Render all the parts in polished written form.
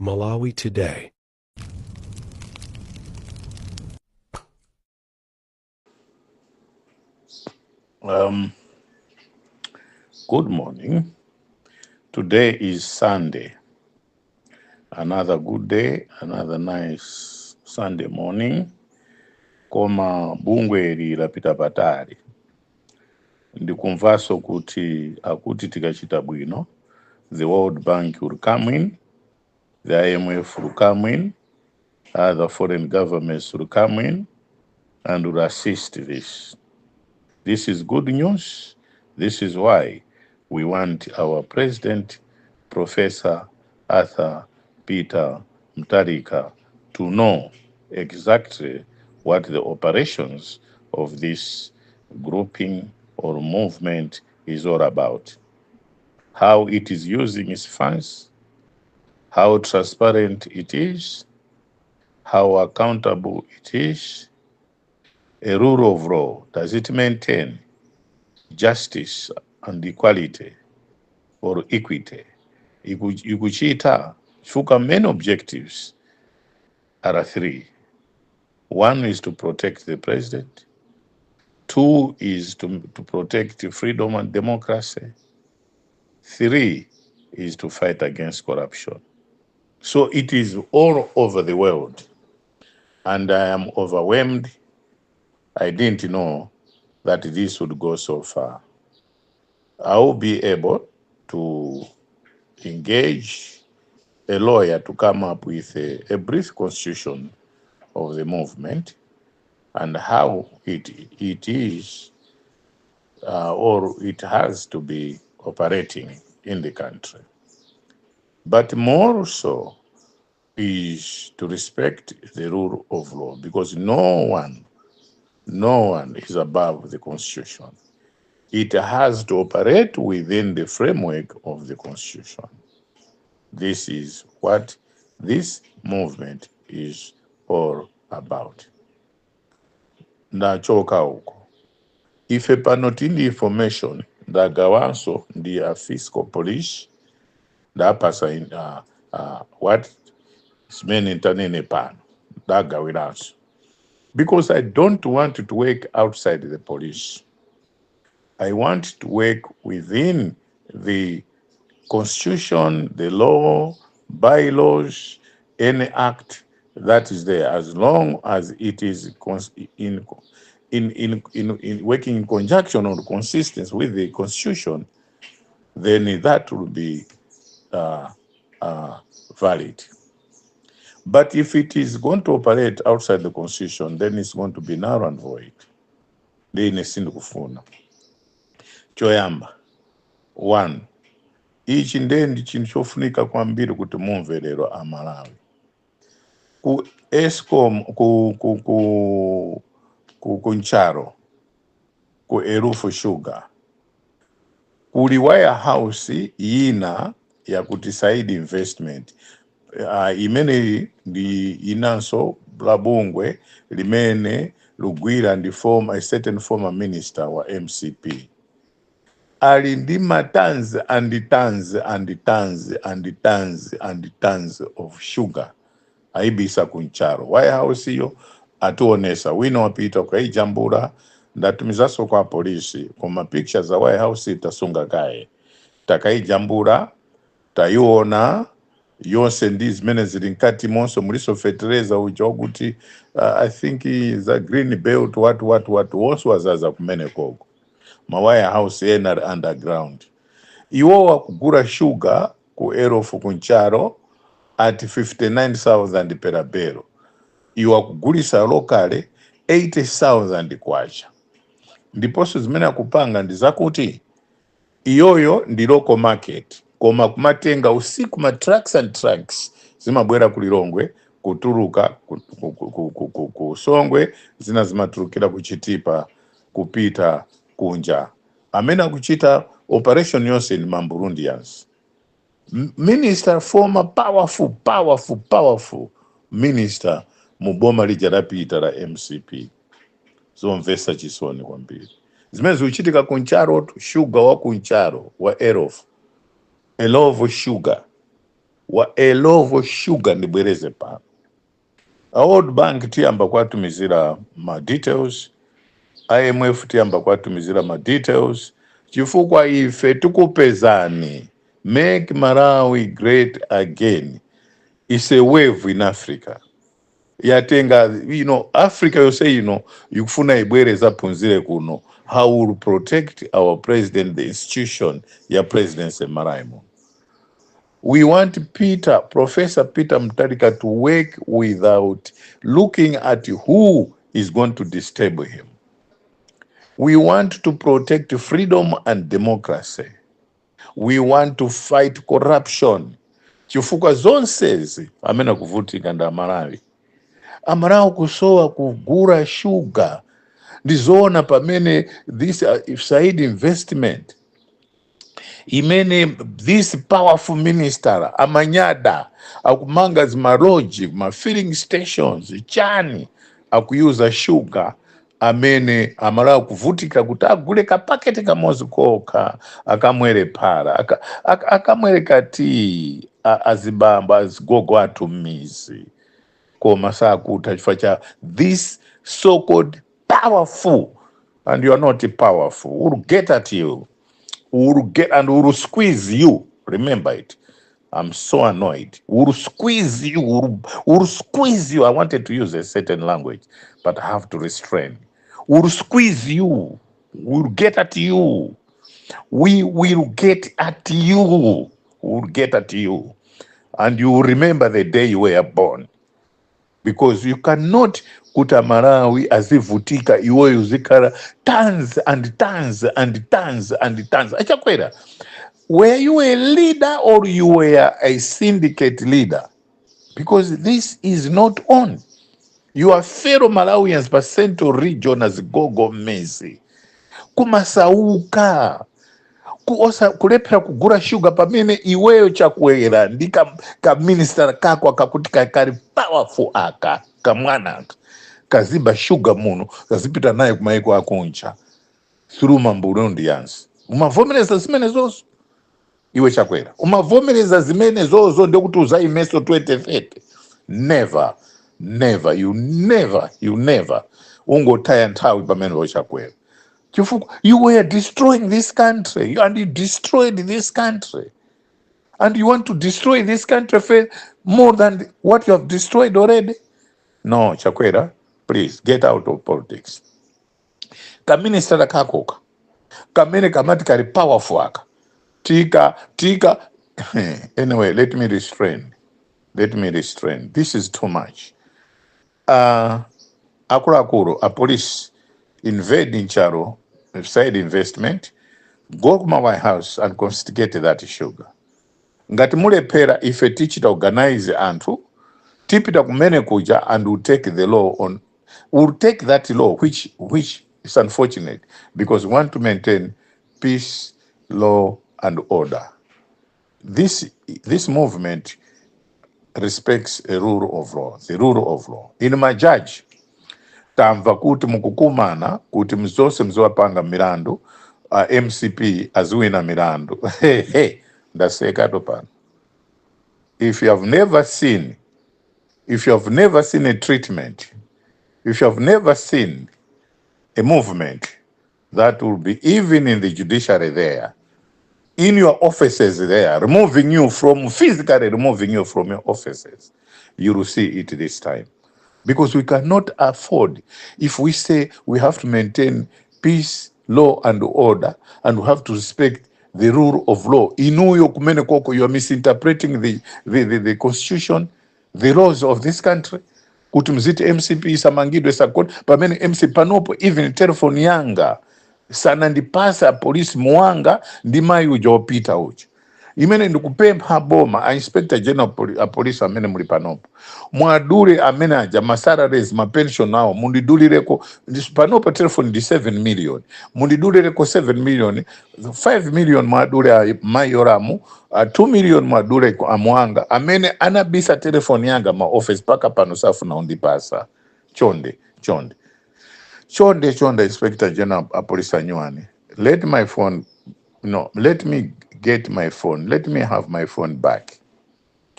Malawi today. Good morning. Today is Sunday. Another good day, another nice Sunday morning. Koma bungwe lapita patali. Ndikumvaso kuti akuti tikachita bwino. The World Bank will come in, the IMF will come in, other foreign governments will come in and will assist this. This is good news. This is why we want our president, Professor Arthur Peter Mutharika, to know exactly what the operations of this grouping or movement is all about, how it is using its funds, how transparent it is, how accountable it is, a rule of law. Does it maintain justice and equality or equity? Ikuchita, chifukwa main objectives are three. One is to protect the president. Two is to protect freedom and democracy. Three is to fight against corruption. So it is all over the world. And I am overwhelmed. I didn't know that this would go so far. I will be able to engage a lawyer to come up with a brief constitution of the movement and how it is or it has to be operating in the country. But more so is to respect the rule of law, because no one is above the Constitution. It has to operate within the framework of the Constitution. This is what this movement is all about. Ndachoka huko. Ife pano tindi information ndagawanso ndi fiscal police ndapasa what zimene tanene pano ndagawiranso. Because I don't want to work outside the police. I want to work within the Constitution, the law, bylaws, any act that is there, as long as it is in working in conjunction or consistence with the Constitution, then that will be valid. But if it is going to operate outside the Constitution, then it's going to be null and void. Ndine sindikufuna. Choyamba, one, ichi ndi chinthu chofunika kwambiri kuti mumve lero Malawi. Ku Eskom, ku Ncharo, ku Erufu Sugar, kuli warehouse yina ya kutisaidi investment. Imene ndi inanso labungwe limene lugwira ndi a certain former minister wa MCP. Ali ndi tons and tons and tons and tons and tons of sugar aibisa kuncharo. Warehouse iyo atuonesa wina wapita kwa ijambura ndatumizaso kwa polisi koma pictures za warehouse itasunga kae takaijambura tayona yonse ndi zimene zili nkati monso muliso fertilizer uja kuti I think is a green belt what wonso wazaza kumene koko mawaya house ena underground. Iwo wakugura sugar ku Erofu kuncharo at 59,000 per barrel. Iwo wakugulisa lokale 80,000 kwacha. Ndiponso zimene akupanga ndizakuti iyoyo ndi local market, koma kumatenga usiku ma trucks and trucks zimabwera kulilongwe kutuluka ku Songwe, zina zimatulukira kuchitipa kupita kunja. Amene akuchita operation yonse ni Mamburundians. Minister, former powerful minister muboma lija lapita la MCP. Zomvesa chisoni kwambiri. Zimene zikuchitika kuncharo, sugar wa kuncharo wa Erof, a love of sugar wa elovo sugar ndibwereze pano. A World Bank tiyamba kwatumizira ma details, IMF tiyamba kwatumizira ma details, chifukwa ife tikupezani. Make Malawi great again. It's a wave in Africa. Yatenga, Africa yose, yukufuna ibwereza punzire kuno. How will protect our president, the institution, ya presidency Malawi. We want Professor Peter Mutharika to work without looking at who is going to disturb him. We want to protect freedom and democracy. We want to fight corruption. Chifukwa zonsezi amena kuvutika nda Malawi. Amalawi kusowa kugura sugar. Ndizoona pamene this side investment. Imene this powerful minister Amanyada akumanga zimaroji, filling stations, chani akuyuza sugar amene Amalawi kuvutika kuti agule kapaketi kamozi koka akamwere para akamwere kati azibamba azigogo atumizi koma sakuta chifukwa cha this so-called powerful, and you are not powerful. We'll get at you. We'll squeeze you. Remember it. I'm so annoyed. We'll squeeze you. We'll squeeze you. I wanted to use a certain language, but I have to restrain. We'll squeeze you. We'll get at you. We will get at you. We'll get at you. And you will remember the day you were born. Because you cannot kuta Malawi azivutika iwe uzikara tons and tons and tons and tons. Achakwera, were you a leader or you were a syndicate leader? Because this is not on. Your fellow Malawians per Central region as gogo mezi. Kumasauka. Kulepera kugura sugar pamene iweyo chakwera ndika ka minister kako akakutika kari powerful aka kamwana kaziba sugar muno kazipita naye kumaiko akuncha through mamburundi yansi umavomereza zimene zozo iwe chakwera umavomereza zimene zozo ndekuti uzaimeso 2030 never you never ungotaya nthawi pamene wachakwera. You were destroying this country, and you destroyed this country. And you want to destroy this country more than what you have destroyed already? No, Chakwera, please, get out of politics. Kaminister kakoka. Kamene kamatikari powerful. Tika. Anyway, let me restrain. This is too much. Akuro, a police invading Charo, side investment, go to my White House and confiscate that sugar. Ngati mule pera if a teacher organize antu, tipita kumene kuja and will take the law on, will take that law, which is unfortunate because we want to maintain peace, law, and order. This movement respects a rule of law, the rule of law. In my judge, tamva kuti mukukumana kuti mzose mzowapanga milandu MCP azuina milandu ndaseka topano. If you have never seen a treatment, if you have never seen a movement that will be even in the judiciary there, in your offices there, physically removing you from your offices, you will see it this time. Because we cannot afford, if we say we have to maintain peace, law, and order, and we have to respect the rule of law. Inuyo kumene koko, you are misinterpreting the constitution, the laws of this country. Kutumziti MCP samangidwe sakot, pamene MC panopo even telephone yanga, sana ndipasa polisi muanga, ndimayu jopita uchi. Imene ndikupempha boma inspector general police amene muli panopo mwadule amene aja masalaries mapension nawo mundidulireko panopo telefoni ndi 7 million mundidulireko 7 million 5 million mwadule mayoramu 2 million mwadule amwanga amene anabisa telefoni yanga ma office paka pano safu na undipasa chonde inspector general police anyuani let my phone let me get my phone. Let me have my phone back.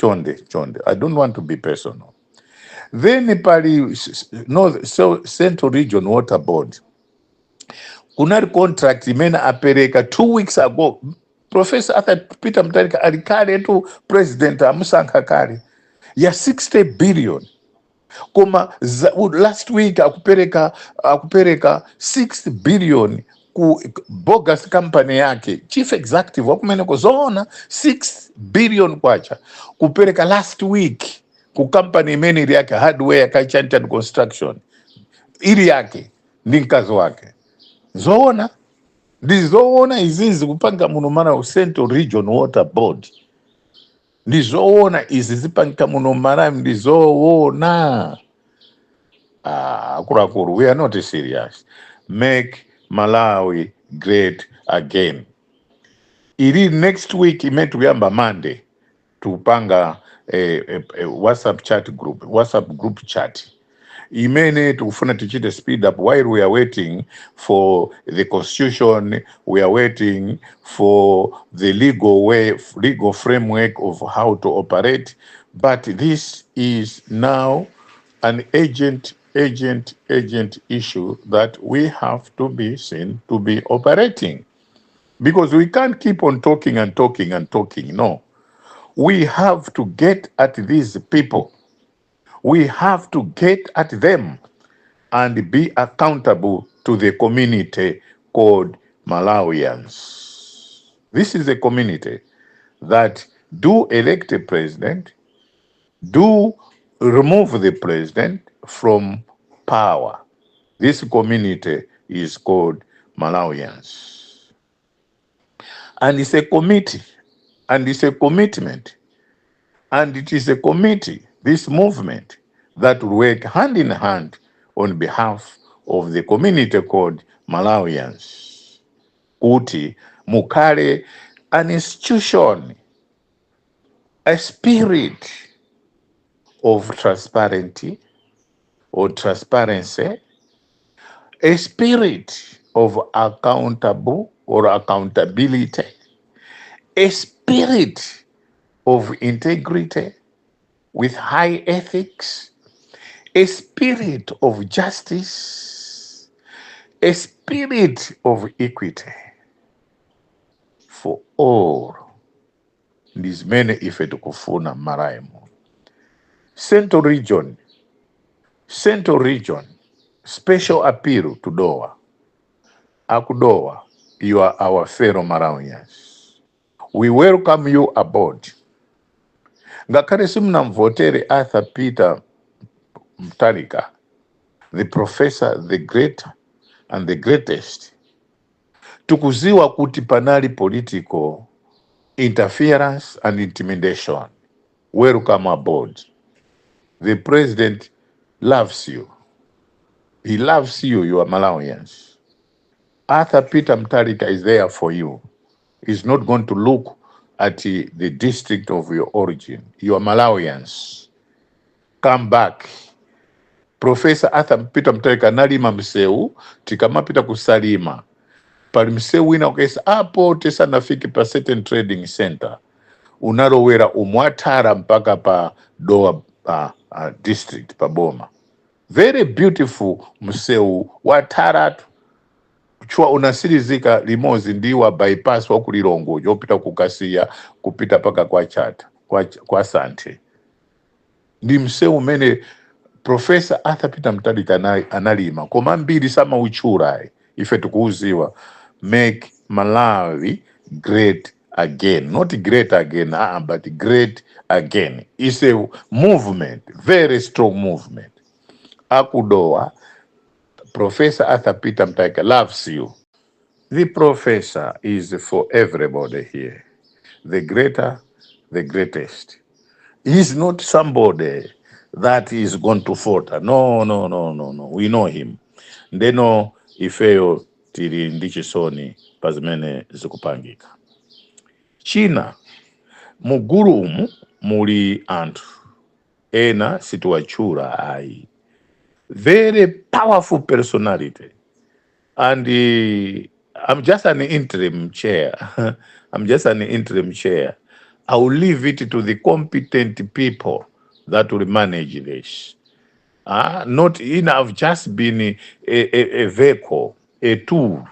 chonde. I don't want to be personal. Then pali Central Region Water Board. Kunari contract imene apereka 2 weeks ago. Professor Arthur Peter Mutharika alikale tu president amusankha kale ya 60 billion. Koma last week akupereka 6 billion ku bogus company yake chief executive wakumene kuzoona 6 billion kwacha kupereka last week ku company imene ili yake hardware Kaichanti and construction ili yake ndi mkazi wake zoona ndizoona izizi kupanga muno mana Central Region Water Board ndizoona izi zipanga muno mara ndizoona. Kurakuru, we are not serious. Make Malawi great again. Ili next week imetu yamba Monday tupanga a WhatsApp group chat. Imene tufuna tichite speed up while we are waiting for the constitution, we are waiting for the legal framework of how to operate. But this is now an urgent issue that we have to be seen to be operating, because we can't keep on talking. No, we have to get at these people. We have to get at them and be accountable to the community called Malawians. This is a community that do elect a president, do remove the president from power. This community is called Malawians. And it's a committee, and it's a commitment, and it is a committee, this movement, that will work hand in hand on behalf of the community called Malawians. Kuti mukale an institution, a spirit of transparency, a spirit of accountability, a spirit of integrity with high ethics, a spirit of justice, a spirit of equity for all. These many ife tukufuna maraimo. Central Region, special appeal to Doa. Akudoa, you are our fellow Malawians. We welcome you aboard. Ngakare simnamvotere Arthur Peter Mutharika, the professor, the great and the greatest. Tukuziwa kuti panali political interference and intimidation. Welcome aboard. The president loves you. He loves you, you are Malawians. Arthur Peter Mutharika is there for you. He's not going to look at the district of your origin. You are Malawians. Come back. Professor Arthur Peter Mutharika nalima mseu, tikamapita kusalima. Pali mseu wina ukesa, apo tesa nafiki pa certain trading center. Unalowera umwatara mpaka pa Doa district, pa Boma. Very beautiful mseu, wataratu. Chua unasirizika limozi ndiwa bypass wa kulilongo, yopita kukasia, kupita paka kwa chata, kwa sante. Ndi mseu mene Professor Arthur Peter Mutharika analima. Koma mbili sama uchurai, ife tukuuziwa, make Malawi great again. Not great again, but great again. It's a movement, very strong movement. Akudoa, Professor Arthur Peter Mutharika loves you. The professor is for everybody here. The greater, the greatest. He's not somebody that is going to falter. No. We know him. Ndeno ifeyo tiri ndichisoni pazimene zikupangika. China, muguru umu muli anthu. Ena situachura ai. Very powerful personality. And I'm just an interim chair. I will leave it to the competent people that will manage this. Not enough just been a vehicle, a tool,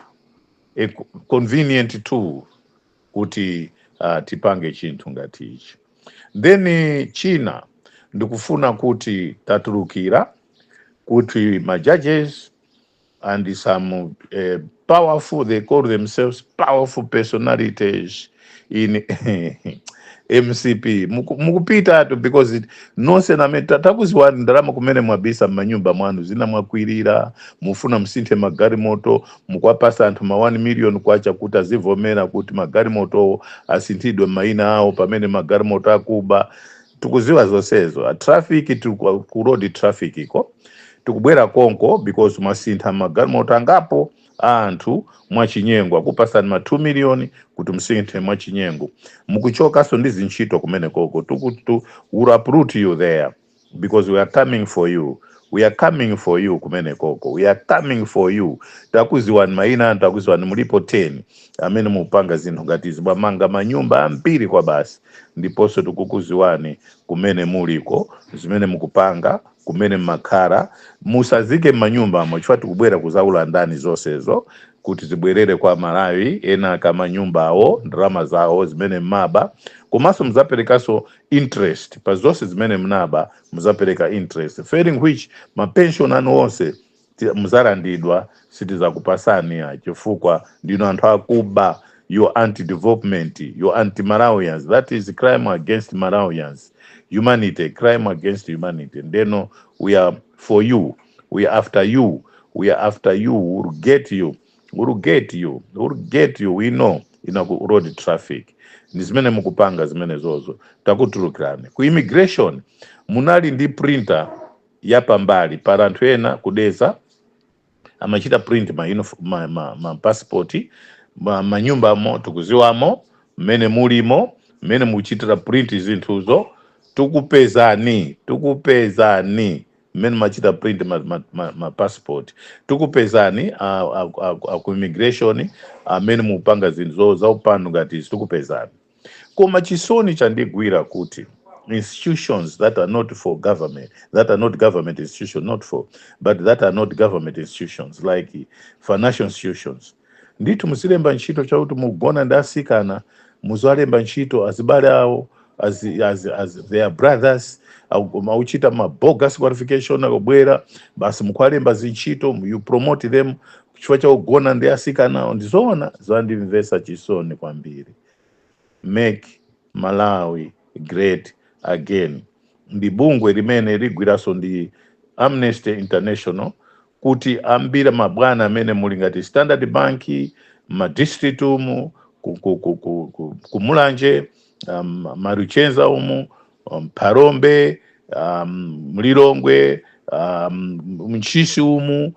a convenient tool kuti tipange chinthu ngati ichi. Then China ndikufuna kuti tatulukira kuti ma judges and some powerful, they call themselves powerful personalities in MCP mukupita to because it nonse nameta takuziwa ndalama kumene mwabisa manyumba mwanu zina mwakwirira mufuna msinthe magari moto mukwapasa anthu ma 1 million kwacha kuti azivomera kuti magari moto asinthidwe maina awo pamene magari moto akuba tukuziwa zonsezo a traffic ku road traffic iko tukubwera konko because masintha magari moto angapo anthu mwachinyengo akupasani ma 2 million kuti msinthe mwachinyengo mukuchoka so ndizi ntchito kumene koko we'll uproot you there because we are coming for you. We are coming for you kumene koko. We are coming for you. Takuziwani maina takuziwani mulipo 10 amene mupanga zinthu ngati zimamanga manyumba ambiri kwa basi ndiponso tukukuziwani kumene muliko zimene mukupanga kumene makara musazike manyumba chifukwa tikubwera kuzaula ndani zonsezo kuti zibwerere kwa Malawi ena kama nyumba awo ndalama zawo zimene maba komanso muzaperekaso interest pa zonse zimene mnaba muzapereka interest failing which ma pension anu onse muzalandidwa sitizakupasani chifukwa ndino anthu akuba your anti-development, your anti-Malawians. That is crime against Malawians. Humanity, crime against humanity. And then we are for you. We are after you. We are after you. We'll get you. We'll get you. We'll get you. We know in a road traffic. Nizimene mukupanga zimene zozo. Takutulukirane. Ku immigration, munali ndi printer yapa mbali. Parantu ena kudeza. Amachita print ma passport. Manyumba mo tukuziwamo mene mulimo mene muchitira print zinthuzo tukupezani mene machita print ma passport tukupezani ku immigration mene mupanga zinthuzo za upano ngati tukupezani koma chisoni chandigwira kuti institutions that are not for government, that are not government institutions, not for, but that are not government institutions like financial institutions. Nditu musilemba nchito chautu mugona ndasikana muzalemba nchito azibale awo as their brothers mauchita ma bogus qualification akobwera basi mukwalemba zinchito you promote them chifukwa cha ugona ndasikana ndizoona zvandimvesa chisoni kwambiri. Make Malawi great again. Ndi bungwe limene ligwiraso ndi Amnesty International kuti ambira mabwana amene muli ngati Standard Bank ma district umu kumulanje Maruchenza umu Parombe Mlilongwe Mchisi umu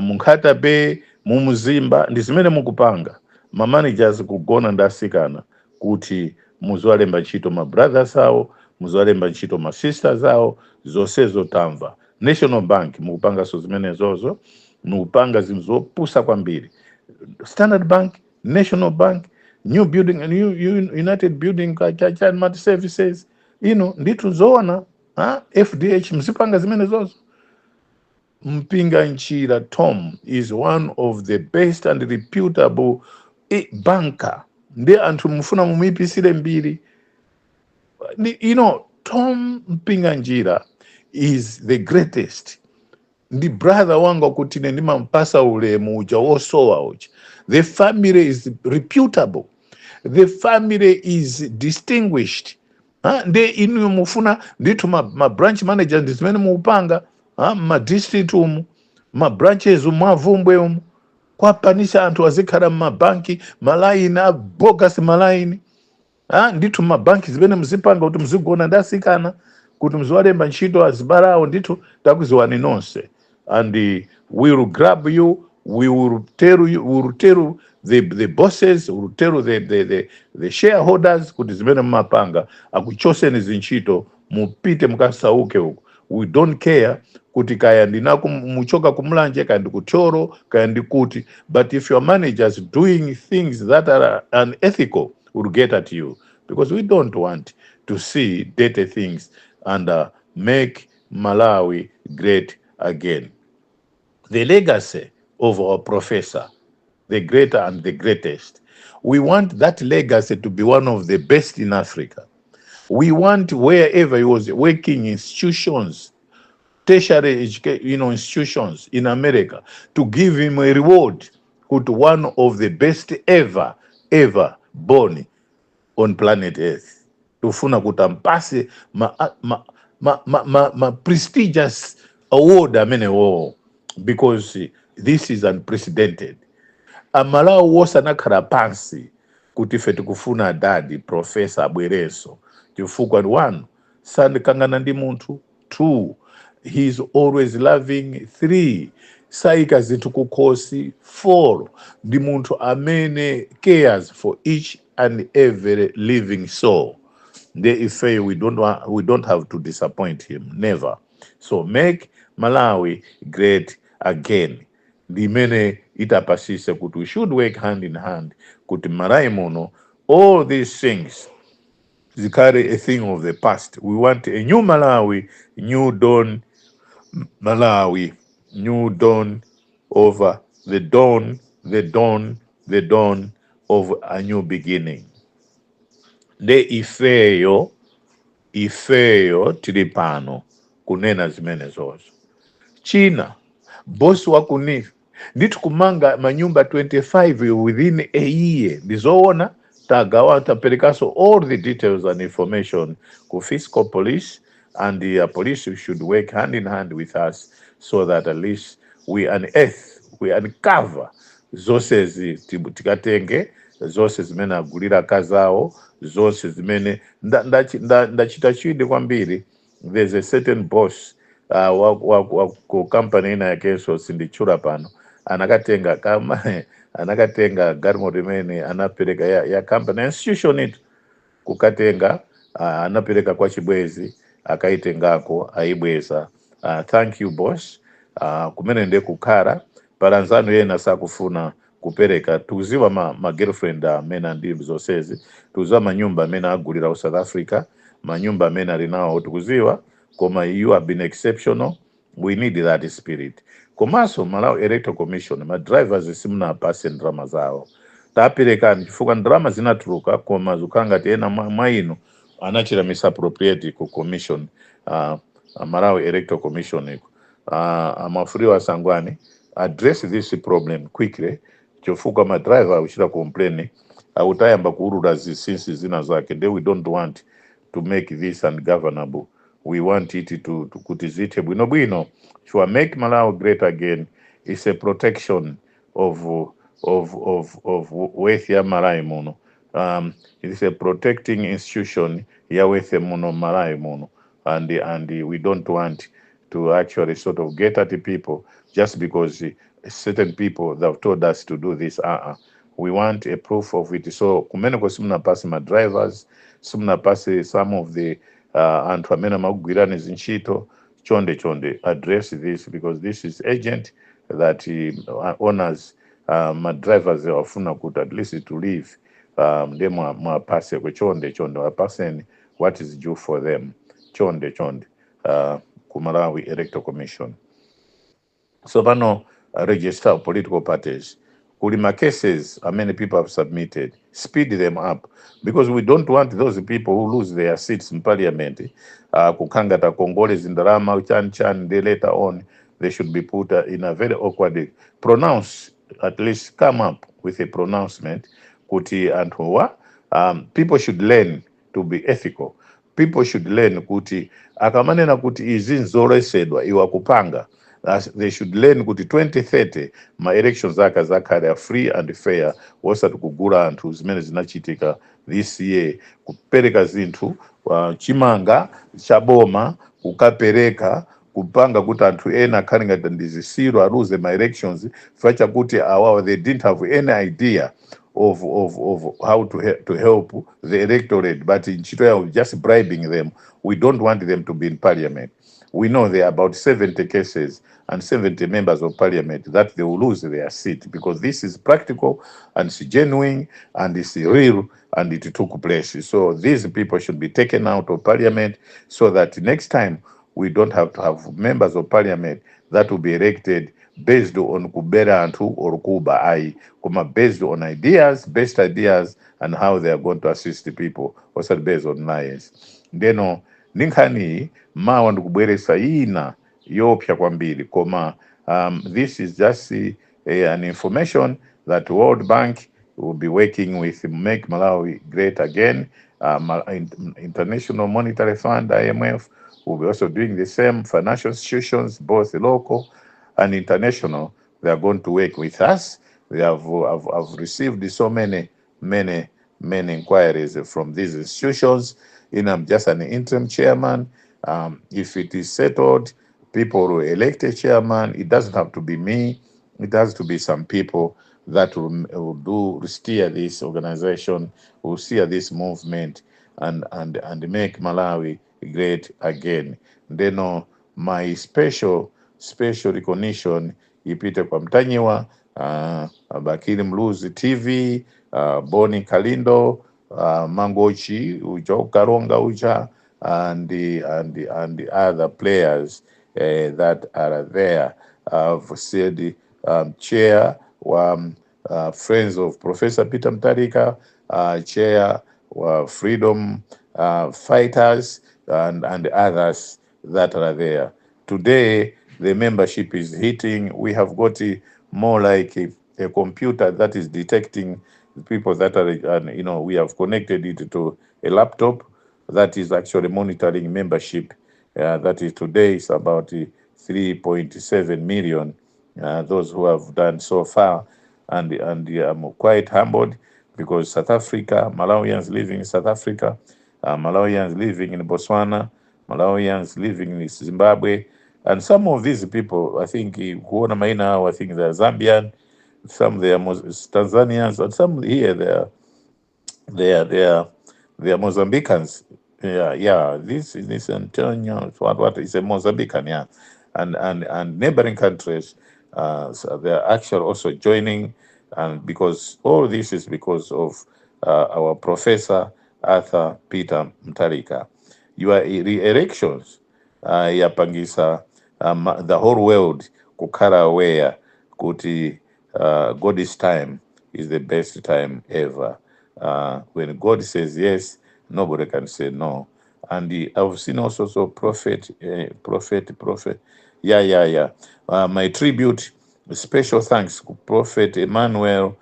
Munkhatabe Mumuzimba ndi zimene mukupanga ma managers kugona ndasikana kuti muzalemba ntchito ma brothers awo muzalemba ntchito ma sisters awo zonsezo tamva. National Bank mukupanga so zimene zozo mukupanga zinthu zopusa kwambiri. Standard Bank, National Bank, new building, new United Building Chairman Services, nditu zoona FDH msipanga zimene zozo. Mpinga Nchira Tom is one of the best and reputable banker. Ndi anthu mufuna mumipisire mbiri. Tom Mpinga Nchira is the greatest. The brother wanga kutine ndima mpasa ulemu uja wosowa uja. The family is reputable. The family is distinguished. Nde inu mufuna nditu ma branch manager ndizimene muupanga ma district umu ma branches umavumbwe umu kwa panisha anthu azikhala mabanki malaini bogus malaini nditu mabanki zimene mzipanga kuti mzigona ndasikana kuti mziwalemba ntchito azibalawo nditu takuziwani nonse. And we will grab you, we will tell you, we will tell the bosses, we will tell the shareholders kuti zimene mmapanga akuchoseni zinchito mupite mukasauke huko. We don't care kuti kaya ndinaku muchoka kumulanje kaya ndikuchoro kaya ndikuti, but if your managers doing things that are unethical, we'll get at you. because we don't want to see dirty things and make Malawi great again. The legacy of our professor, the greater and the greatest, we want that legacy to be one of the best in Africa. We want wherever he was working institutions, tertiary institutions in America, to give him a reward, put one of the best ever born on planet Earth. Tufuna kutampase ma prestigious award amene because this is unprecedented. Amalawi wose anakhala pansi kuti ife tikufuna dadi profesa abwerenso chifukwa one sandikangana ndi munthu, two he is always loving, three saika zinthu kukhosi, four ndi munthu amene cares for each and every living soul. If we don't have to disappoint him, never. So make Malawi great again. Limene itapasise kuti we should work hand in hand kuti Malawi muno all these things carry a thing of the past. We want a new Malawi, new dawn Malawi, new dawn over the dawn of a new beginning. De ifeyo tilipano kunena zimene zozo. China, boss wakuni, nditu kumanga manyumba 25 within a year. Ndizoona, tagawa tapelekaso all the details and information ku fiscal police, and the police should work hand in hand with us so that at least we unearth, we uncover zose tikatenge, zose zimene agulira kazawo, zose zimene ndachita chide kwambiri. There's a certain boss wa company ina yakenso sindichura pano anakatenga garmo rimene anapereka ya company institution itu kukatenga anapereka kwa chibwezi akaitengako aibweza. Thank you boss. Kumene nde kukara paranzano yena sakufuna kupereka tuziwa ma girlfriend amene ndi zosezi, tuziwa manyumba amene agulira South Africa, manyumba amene alinawo tukuziwa, koma you have been exceptional. We need that spirit. Komaso Malawi Electoral Commission, ma drivers simuna pase ndrama zao. Taperekani chifukwa ndrama zinatuluka koma zukanga tena maino anachira misappropriate ku commission, Malawi Electoral Commission. Amafuriwa Sangwani address this problem quickly. Chofuka ma driver ushira complain awutayamba kuurura zisinsi zina zake. We don't want to make this ungovernable. We want it to kutizite bwino. To make Malawi great again is a protection of wealth ya Malawi muno. It is a protecting institution ya wealth muno Malawi muno, and we don't want to actually sort of get at the people just because certain people that have told us to do this. We want a proof of it. So kumeneko simuna pasi ma drivers, simuna pasi some of the anthu amene magwirani zinchito, chonde address this, because this is urgent that owners my drivers wafuna kuti at least to live nde mwapase kwe chonde wapaseni what is due for them chonde ku Malawi Electoral Commission. So pano register political parties, kulima cases many people have submitted, speed them up, because we don't want those people who lose their seats in parliament kukangata kongole zindarama chan they later on they should be put in a very awkward pronounce, at least come up with a pronouncement kuti anthuwa. People should learn to be ethical. People should learn kuti akamanena kuti izi nzolesedwa iwa kupanga, they should learn kuti 2030 ma elections zakale are free and fair, wosati kugula anthu zimene zinachitika this year, kupereka zinthu chimanga chaboma kukapereka kupanga kuti anthu ena akhale ngati ndizisiro aluze ma elections facha kuti awawo they didn't have any idea of how to help the electorate, but in ntchito yawo just bribing them. We don't want them to be in parliament. we know there are about 70 cases and 70 members of parliament that they will lose their seat, because this is practical and it's genuine and it's real and it took place. So these people should be taken out of parliament so that next time we don't have to have members of parliament that will be elected based on kubera antu or kuba ai, based on ideas, best ideas, and how they are going to assist the people, also based on lies. Ndeno ninkhani mawa ndikubweresa ina yopya kwambiri koma this is just an information that World Bank will be working with Make Malawi Great Again. International Monetary Fund, IMF, will be also doing the same. Financial institutions, both local and international, they are going to work with us. We have received so many inquiries from these institutions. I'm just an interim chairman. If it is settled, people will elect a chairman. It doesn't have to be me. It has to be some people that will steer this organization, will steer this movement, and make Malawi great again. Then my special recognition ipite kwa Mtanyiwa, Bakili Mluzi TV, Boni Kalindo, Mangochi uja Karonga uja, and the other players that are there. I've said chair Friends of Professor Peter Mutharika, chair Freedom Fighters, and others that are there. Today, the membership is hitting. We have got more like a computer that is detecting people that are, we have connected it to a laptop that is actually monitoring membership. That is today is about 3.7 million, those who have done so far. And I'm quite humbled because South Africa, Malawians living in South Africa, Malawians living in Botswana, Malawians living in Zimbabwe, and some of these people, I think, Kuona Maina, I think they're Zambian, some they are Tanzanians, and some here they are Mozambicans. Yeah. This Antonio, what is a Mozambican? Yeah, and neighboring countries, so they are actually also joining, and because all this is because of our Professor Arthur Peter Mutharika. Your re-elections yapangisa the whole world kukhala aware kuti God's time is the best time ever. When God says yes, nobody can say no. And I've seen also prophet. Yeah. My tribute, special thanks to Prophet Emmanuel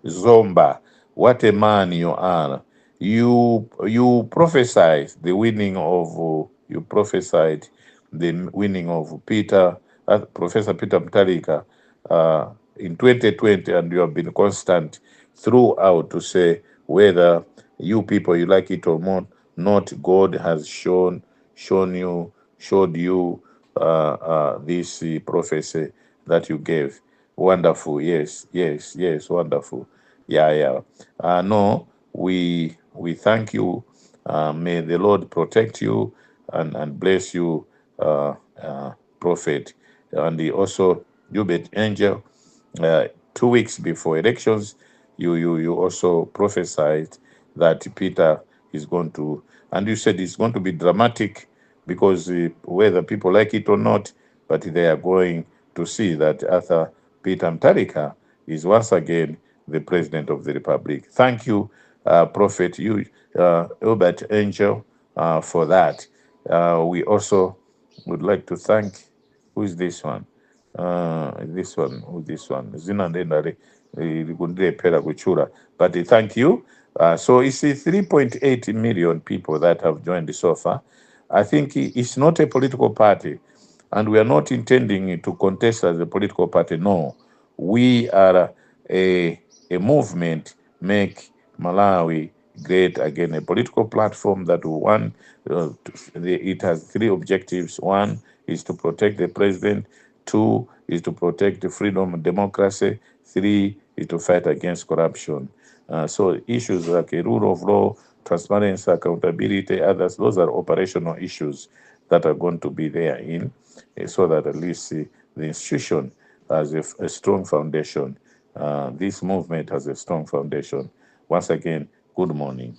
Zomba. What a man you are. You prophesied the winning of Peter, Professor Peter Mutharika, in 2020, and you have been constant throughout to say whether you people you like it or not, God has showed you this prophecy that you gave. Wonderful, yes, wonderful. Yeah. No, we thank you. May the Lord protect you and bless you, prophet. And also, you bet angel. 2 weeks before elections, you also prophesied that Peter is going to, and you said it's going to be dramatic because whether people like it or not, but they are going to see that Arthur Peter Mutharika is once again the president of the republic. Thank you, Prophet, you, Albert Angel, for that. We also would like to thank, who is this one? This one? Zina ndendale likundile pera kuchura. But thank you. So it's 3.8 million people that have joined so far. I think it's not a political party, and we are not intending to contest as a political party. No, we are a movement, Make Malawi Great Again, a political platform that will want. It has three objectives. One is to protect the president. Two is to protect the freedom and democracy. Three is to fight against corruption. So issues like a rule of law, transparency, accountability, others. Those are operational issues that are going to be there so that at least the institution has a strong foundation. This movement has a strong foundation. Once again, good morning.